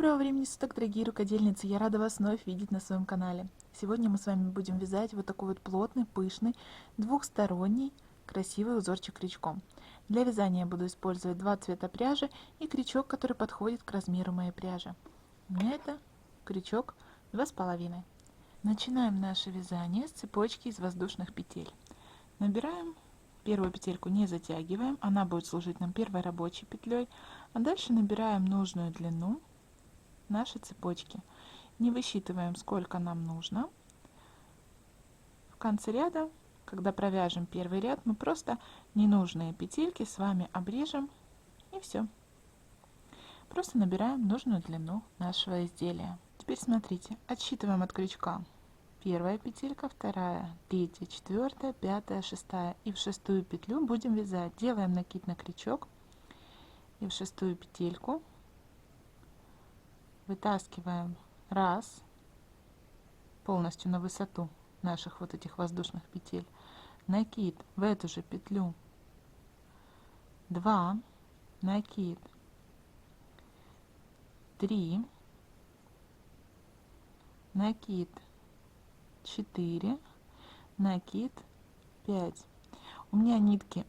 Доброго времени суток, дорогие рукодельницы! Я рада вас вновь видеть на своем канале. Сегодня мы с вами будем вязать вот такой вот плотный, пышный, двухсторонний, красивый узорчик крючком. Для вязания я буду использовать два цвета пряжи и крючок, который подходит к размеру моей пряжи. У меня это крючок 2,5. Начинаем наше вязание с цепочки из воздушных петель. Набираем первую петельку, не затягиваем, она будет служить нам первой рабочей петлей, а дальше набираем нужную длину нашей цепочки. Не высчитываем, сколько нам нужно. В конце ряда, когда провяжем первый ряд, мы просто ненужные петельки с вами обрежем, и все. Просто набираем нужную длину нашего изделия. Теперь смотрите, отсчитываем от крючка. Первая петелька, вторая, третья, четвертая, пятая, шестая. И в шестую петлю будем вязать. Делаем накид на крючок и в шестую петельку вытаскиваем раз, полностью на высоту наших вот этих воздушных петель, накид в эту же петлю 2, накид 3, накид 4, накид 5. У меня нитки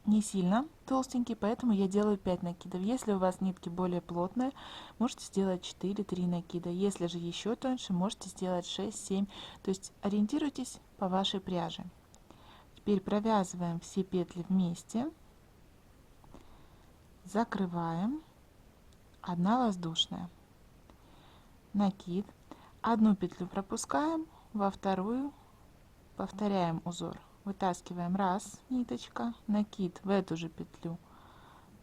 не сильно толстенькие, поэтому я делаю 5 накидов. Если у вас нитки более плотные, можете сделать 4-3 накида. Если же еще тоньше, можете сделать 6-7. То есть ориентируйтесь по вашей пряже. Теперь провязываем все петли вместе, закрываем, 1 воздушная, накид, одну петлю пропускаем, во вторую повторяем узор. Вытаскиваем раз, ниточка, накид в эту же петлю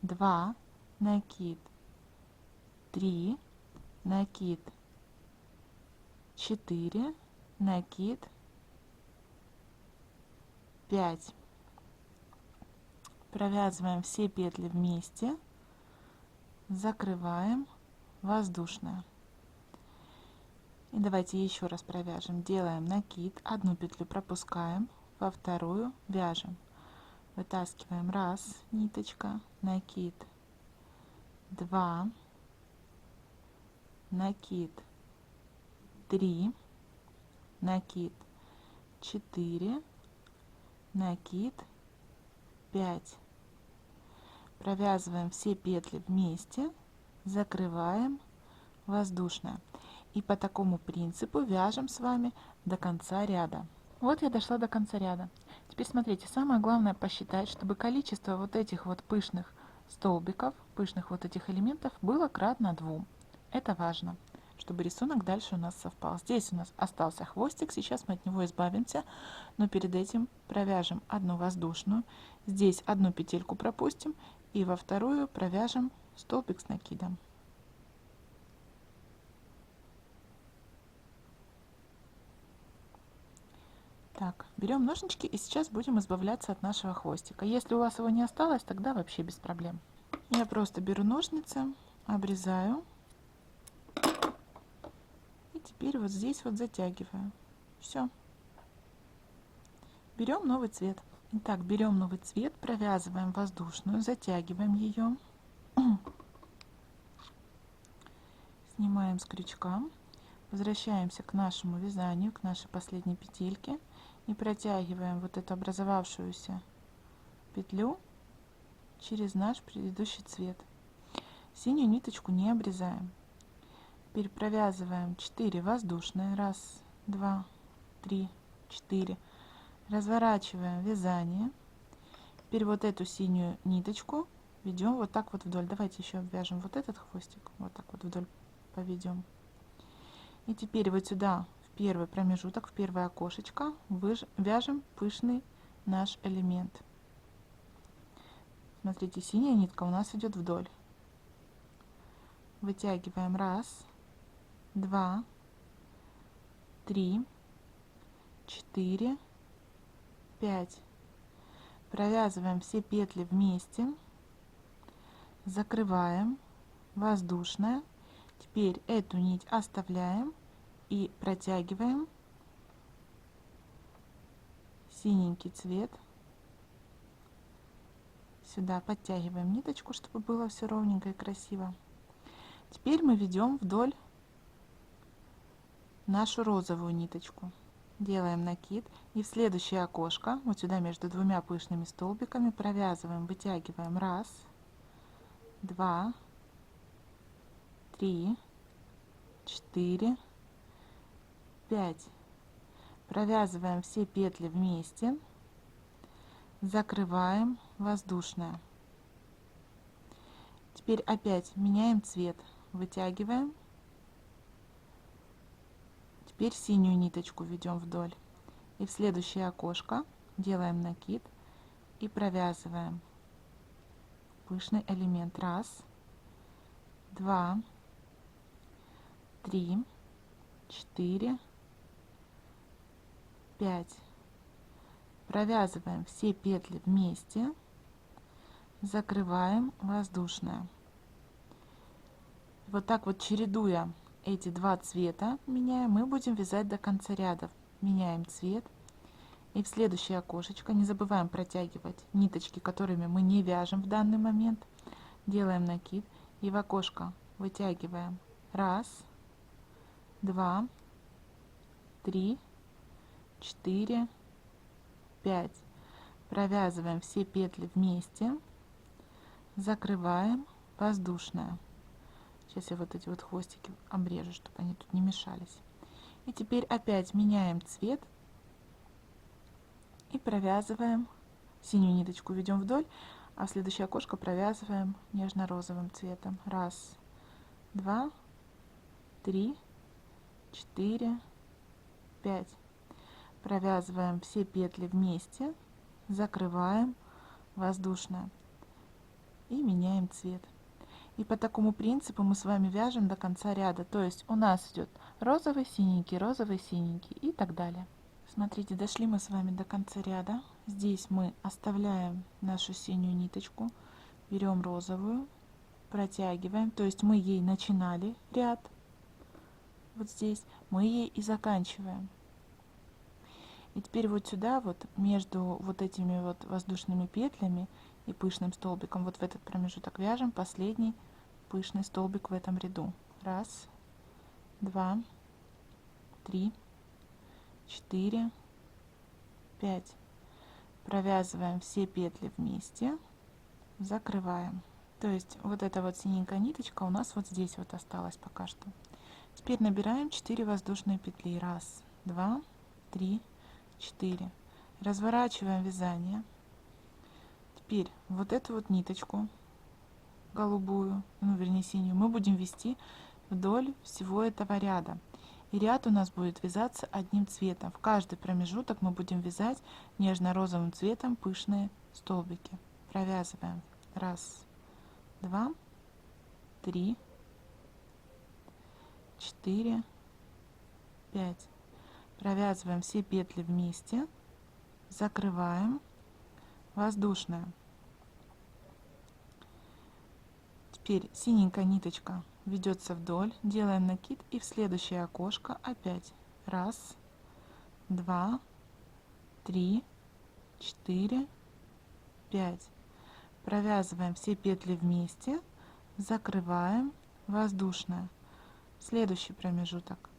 2, накид 3, накид 4, накид 5. Провязываем все петли вместе, закрываем, воздушная. И давайте еще раз провяжем. Делаем накид, одну петлю пропускаем, во вторую вяжем. Вытаскиваем раз, ниточка, накид 2, накид 3, накид 4, накид 5. Провязываем все петли вместе, закрываем, воздушная. И по такому принципу вяжем с вами до конца ряда. Вот я дошла до конца ряда. Теперь смотрите, самое главное посчитать, чтобы количество вот этих вот пышных столбиков, пышных вот этих элементов было кратно 2. Это важно, чтобы рисунок дальше у нас совпал. Здесь у нас остался хвостик, сейчас мы от него избавимся, но перед этим провяжем одну воздушную. Здесь одну петельку пропустим и во вторую провяжем столбик с накидом. Так, берем ножнички и сейчас будем избавляться от нашего хвостика. Если у вас его не осталось, тогда вообще без проблем. Я просто беру ножницы, обрезаю. И теперь вот здесь вот затягиваю. Все. Берем новый цвет. Итак, берем новый цвет, провязываем воздушную, затягиваем ее. Снимаем с крючка. Возвращаемся к нашему вязанию, к нашей последней петельке. И протягиваем вот эту образовавшуюся петлю через наш предыдущий цвет. Синюю ниточку не обрезаем. Теперь провязываем 4 воздушные. 1, 2, 3, 4. Разворачиваем вязание. Теперь вот эту синюю ниточку ведем вот так вот вдоль. Давайте еще обвяжем вот этот хвостик. Вот так вот вдоль поведем. И теперь вот сюда, в первый промежуток, в первое окошечко, вяжем пышный наш элемент. Смотрите, синяя нитка у нас идет вдоль. Вытягиваем 1, 2, 3, 4, 5. Провязываем все петли вместе, закрываем, воздушная. Теперь эту нить оставляем и протягиваем синенький цвет. Сюда подтягиваем ниточку, чтобы было все ровненько и красиво. Теперь мы ведем вдоль нашу розовую ниточку. Делаем накид и в следующее окошко, вот сюда между двумя пышными столбиками, провязываем, вытягиваем 1, 2, 3, 4, 5. Провязываем все петли вместе, закрываем воздушная. Теперь опять меняем цвет, вытягиваем. Теперь синюю ниточку ведем вдоль. И в следующее окошко делаем накид и провязываем пышный элемент. 1, 2, 3, 4, 5. Провязываем все петли вместе, закрываем воздушная. Вот так вот, чередуя эти два цвета, меняем, мы будем вязать до конца ряда. Меняем цвет. И в следующее окошечко не забываем протягивать ниточки, которыми мы не вяжем в данный момент. Делаем накид и в окошко вытягиваем 1, 2, 3, 4, 5. Провязываем все петли вместе, закрываем воздушная. Сейчас я вот эти вот хвостики обрежу, чтобы они тут не мешались. И теперь опять меняем цвет и провязываем, синюю ниточку ведем вдоль, а в следующее окошко провязываем нежно-розовым цветом. 1, 2, 3, 4, 5. Провязываем все петли вместе, закрываем воздушная и меняем цвет. И по такому принципу мы с вами вяжем до конца ряда. То есть у нас идет розовый, синенький и так далее. Смотрите, дошли мы с вами до конца ряда. Здесь мы оставляем нашу синюю ниточку, берем розовую, протягиваем. То есть мы ей начинали ряд. Вот здесь мы ей и заканчиваем. И теперь вот сюда, вот между вот этими вот воздушными петлями и пышным столбиком, вот в этот промежуток вяжем последний пышный столбик в этом ряду. 1, 2, 3, 4, 5. Провязываем все петли вместе, закрываем. То есть вот эта вот синенькая ниточка у нас вот здесь вот осталась пока что. Теперь набираем 4 воздушные петли. 1, 2, 3, 4. Разворачиваем вязание. Теперь вот эту вот ниточку голубую, ну вернее синюю, мы будем вести вдоль всего этого ряда. И ряд у нас будет вязаться одним цветом. В каждый промежуток мы будем вязать нежно-розовым цветом пышные столбики. Провязываем 1, 2, 3, 4, 5. Провязываем все петли вместе, закрываем воздушная. Теперь синенькая ниточка ведется вдоль, делаем накид и в следующее окошко опять 1, 2, 3, 4, 5. Провязываем все петли вместе, закрываем воздушная. Следующий промежуток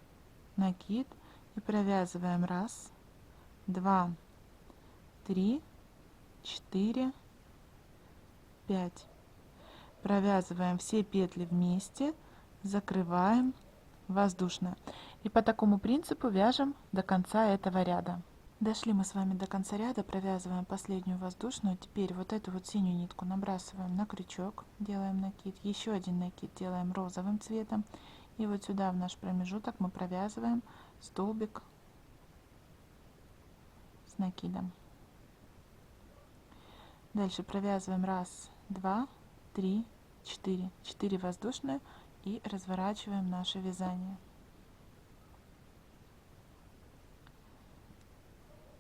накид и провязываем 1, 2, 3, 4, 5. Провязываем все петли вместе, закрываем воздушная. И по такому принципу вяжем до конца этого ряда. Дошли мы с вами до конца ряда, провязываем последнюю воздушную. Теперь вот эту вот синюю нитку набрасываем на крючок, делаем накид, еще один накид делаем розовым цветом, и вот сюда в наш промежуток мы провязываем столбик с накидом. Дальше провязываем 1, 2, 3, 4. 4 воздушные и разворачиваем наше вязание.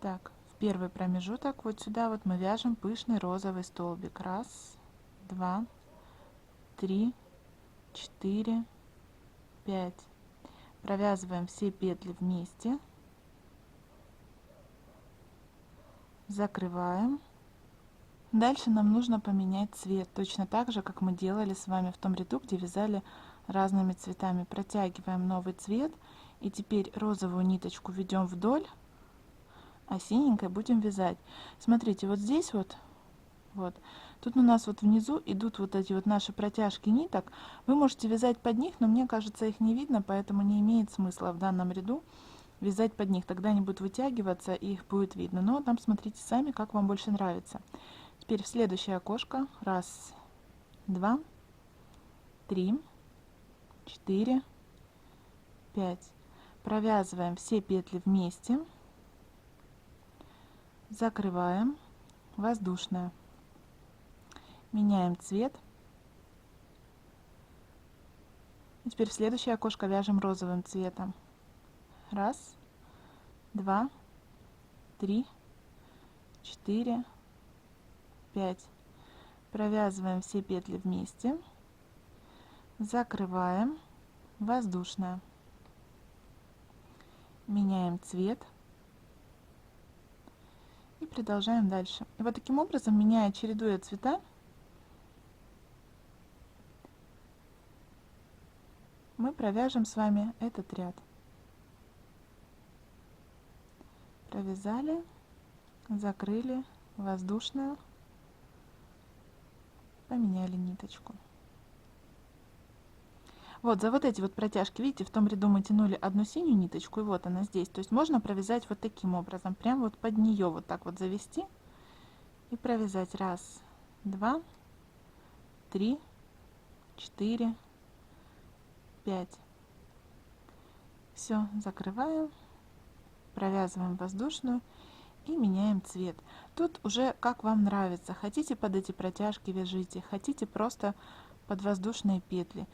Так, в первый промежуток вот сюда вот мы вяжем пышный розовый столбик. 1, 2, 3, 4, 5. Провязываем все петли вместе, закрываем. Дальше нам нужно поменять цвет, точно так же, как мы делали с вами в том ряду, где вязали разными цветами. Протягиваем новый цвет. И теперь розовую ниточку ведем вдоль, а синенькой будем вязать. Смотрите, вот здесь вот, тут у нас вот внизу идут вот эти вот наши протяжки ниток. Вы можете вязать под них, но мне кажется, их не видно, поэтому не имеет смысла в данном ряду вязать под них. Тогда они будут вытягиваться, и их будет видно. Но там смотрите сами, как вам больше нравится. Теперь в следующее окошко. Раз, два, три, 4, 5. Провязываем все петли вместе, закрываем, воздушная, меняем цвет. И теперь в следующее окошко вяжем розовым цветом. Раз, два, три, 4, 5. Провязываем все петли вместе, закрываем, воздушная, меняем цвет и продолжаем дальше. И вот таким образом, меняя, чередуя цвета, мы провяжем с вами этот ряд. Провязали, закрыли, воздушную, поменяли ниточку. Вот за вот эти вот протяжки, видите, в том ряду мы тянули одну синюю ниточку, и вот она здесь. То есть можно провязать вот таким образом, прям вот под нее вот так вот завести и провязать. Раз, два, три, 4, 5. Все, закрываем, провязываем воздушную и меняем цвет. Тут уже как вам нравится. Хотите под эти протяжки вяжите, хотите просто под воздушные петли.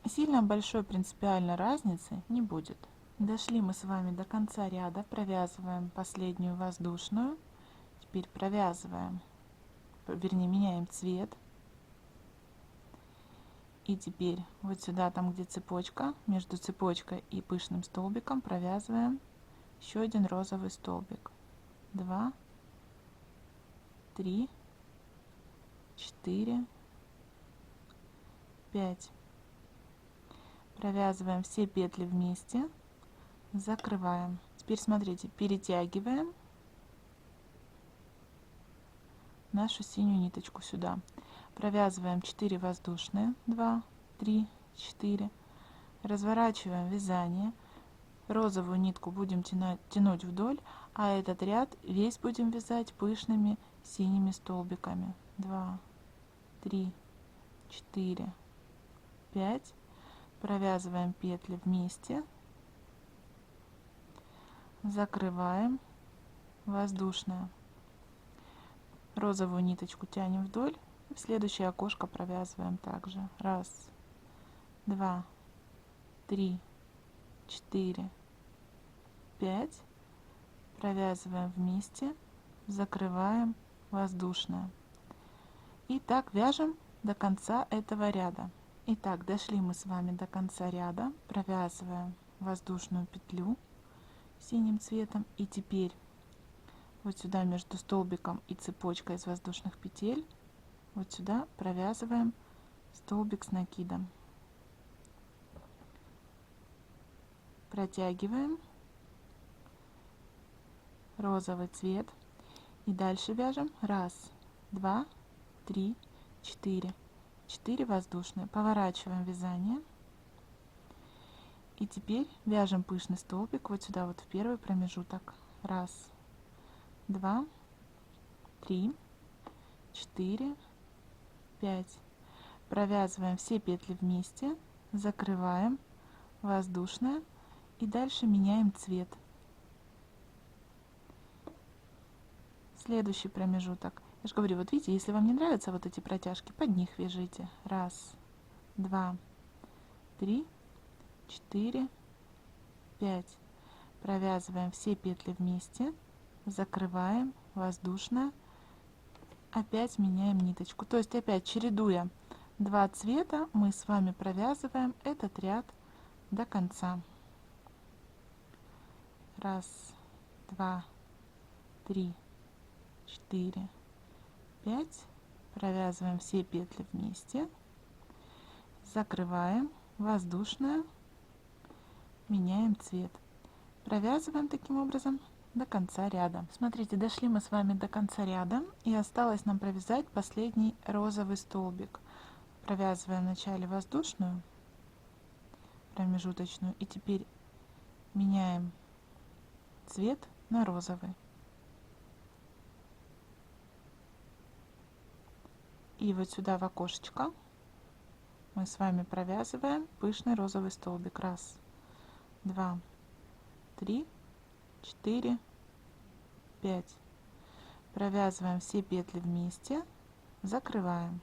Сильно большой принципиальной разницы не будет. Дошли мы с вами до конца ряда, провязываем последнюю воздушную. Теперь провязываем, вернее, меняем цвет. И теперь вот сюда, там где цепочка, между цепочкой и пышным столбиком провязываем еще один розовый столбик. 2, 3, 4, 5. Провязываем все петли вместе, закрываем. Теперь смотрите, перетягиваем нашу синюю ниточку сюда. Провязываем 4 воздушные, 2, 3, 4. Разворачиваем вязание. Розовую нитку будем тянуть вдоль, а этот ряд весь будем вязать пышными синими столбиками. 2, 3, 4, 5. Провязываем петли вместе, закрываем, воздушная, розовую ниточку тянем вдоль, в следующее окошко провязываем также. Раз, два, 3, 4, 5. Провязываем вместе, закрываем, воздушная. И так вяжем до конца этого ряда. Итак, дошли мы с вами до конца ряда, провязываем воздушную петлю синим цветом, и теперь вот сюда между столбиком и цепочкой из воздушных петель, вот сюда провязываем столбик с накидом. Протягиваем розовый цвет и дальше вяжем. Раз, два, 3, 4. 4 воздушные. Поворачиваем вязание. И теперь вяжем пышный столбик вот сюда, вот в первый промежуток. Раз, два, 3, 4, 5. Провязываем все петли вместе, закрываем, воздушная, и дальше меняем цвет. Следующий промежуток. Я же говорю, вот видите, если вам не нравятся вот эти протяжки, под них вяжите. Раз, два, 3, 4, 5. Провязываем все петли вместе, закрываем, воздушная, опять меняем ниточку. То есть опять чередуя два цвета, мы с вами провязываем этот ряд до конца. Раз, два, 3, 4, 5. Провязываем все петли вместе, закрываем, воздушная, меняем цвет. Провязываем таким образом до конца ряда. Смотрите, дошли мы с вами до конца ряда, и осталось нам провязать последний розовый столбик. Провязываем вначале воздушную, промежуточную, и теперь меняем цвет на розовый. И вот сюда в окошечко мы с вами провязываем пышный розовый столбик. Раз, два, три, 4, 5. Провязываем все петли вместе, закрываем.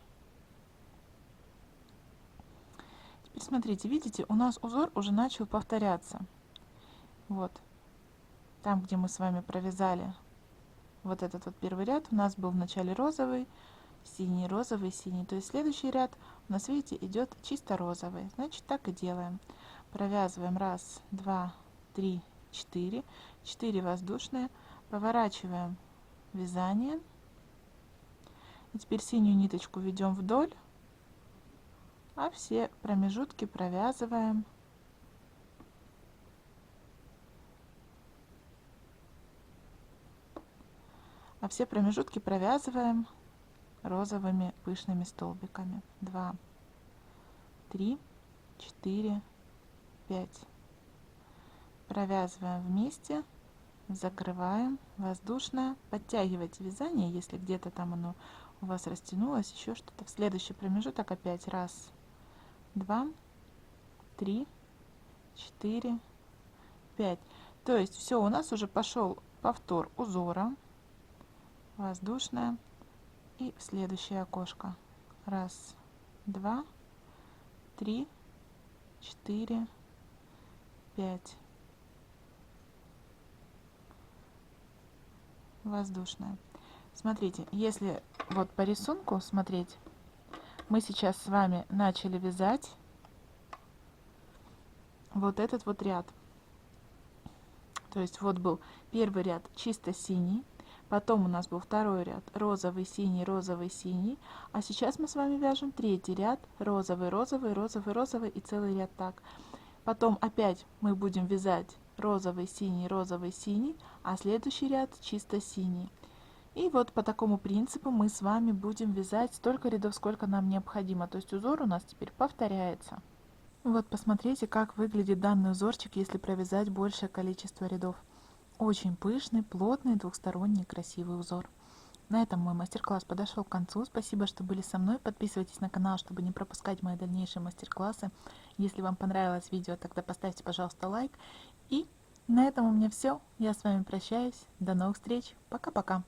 Теперь смотрите, видите, у нас узор уже начал повторяться. Вот, там, где мы с вами провязали вот этот вот первый ряд, у нас был в начале розовый, синий, розовый, синий. То есть следующий ряд у нас, видите, идет чисто розовый. Значит, так и делаем. Провязываем раз, два, три, 4, 4 воздушные, поворачиваем вязание. И теперь синюю ниточку ведем вдоль, а все промежутки провязываем розовыми пышными столбиками. 2, 3, 4, 5. Провязываем вместе, закрываем, воздушная. Подтягивайте вязание, если где-то там оно у вас растянулось, еще что-то. В следующий промежуток опять раз, два, три, 4, 5. То есть все, у нас уже пошел повтор узора, воздушная, и в следующее окошко. Раз, два, три, 4, 5. Воздушная. Смотрите, если вот по рисунку смотреть, мы сейчас с вами начали вязать вот этот вот ряд. То есть вот был первый ряд чисто синий, потом у нас был второй ряд розовый, синий, а сейчас мы с вами вяжем третий ряд розовый, розовый, розовый, розовый и целый ряд так. Потом опять мы будем вязать розовый, синий, а следующий ряд чисто синий. И вот по такому принципу мы с вами будем вязать столько рядов, сколько нам необходимо. То есть узор у нас теперь повторяется. Вот посмотрите, как выглядит данный узорчик, если провязать большее количество рядов. Очень пышный, плотный, двухсторонний, красивый узор. На этом мой мастер-класс подошел к концу. Спасибо, что были со мной. Подписывайтесь на канал, чтобы не пропускать мои дальнейшие мастер-классы. Если вам понравилось видео, тогда поставьте, пожалуйста, лайк. И на этом у меня все. Я с вами прощаюсь. До новых встреч. Пока-пока.